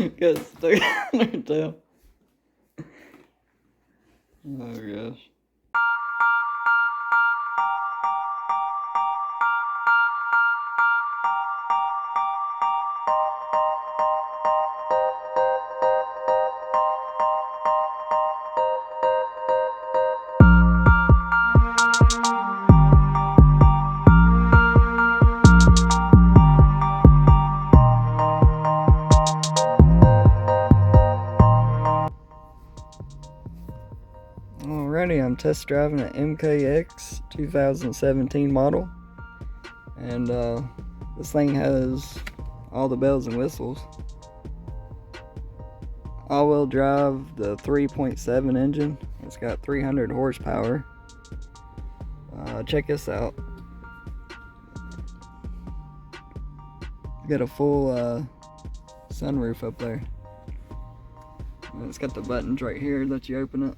Got stuck on her tail. Oh gosh. Alrighty, I'm test driving an MKX 2017 model, and this thing has all the bells and whistles. All-wheel drive, the 3.7 engine. It's got 300 horsepower. Check this out. Got a full sunroof up there. And it's got the buttons right here that you open it.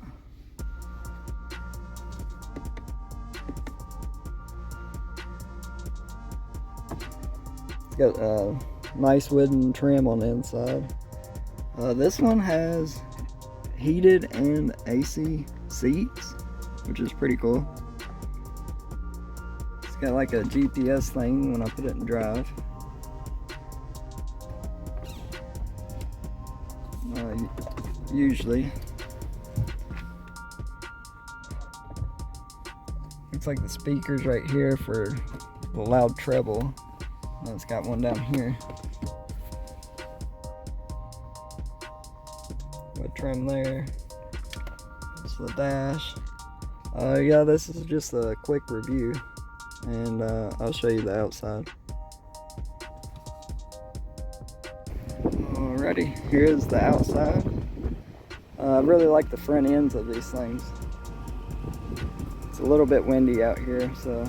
It's got a nice wooden trim on the inside. This one has heated and AC seats, which is pretty cool. It's got like a GPS thing when I put it in drive. Usually. Looks like the speakers right here for the loud treble. And it's got one down here. Got trim there. That's the dash. Yeah, this is just a quick review, and I'll show you the outside. Alrighty, here's the outside. I really like the front ends of these things. It's a little bit windy out here, so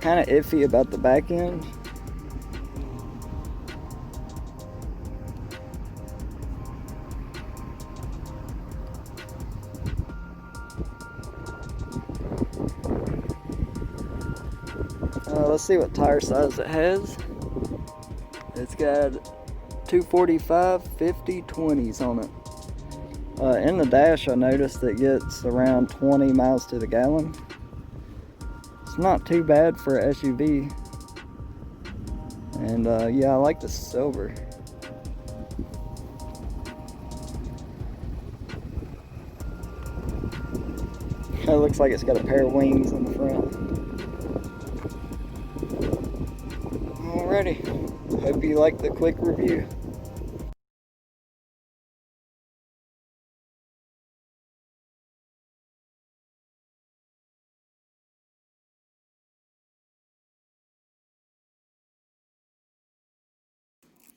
kind of iffy about the back end. Let's see what tire size it has. It's got 245, 50, 20s on it. In the dash, I noticed it gets around 20 miles to the gallon. It's not too bad for an SUV. And yeah, I like the silver. It looks like it's got a pair of wings in the front. Alrighty, hope you like the quick review.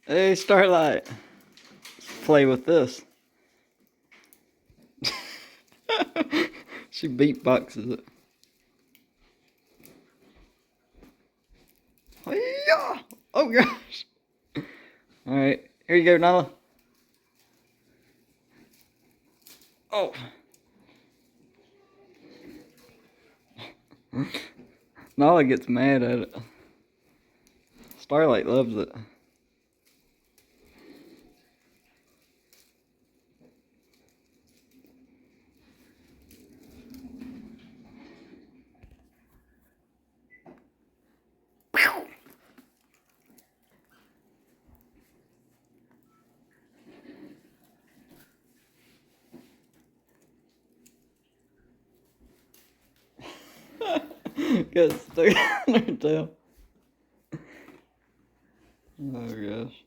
Hey, Starlight, let's play with this. She beatboxes it. Oh gosh. Alright, here you go, Nala. Oh. Nala gets mad at it. Starlight loves it. Got stuck on her tail. Oh gosh.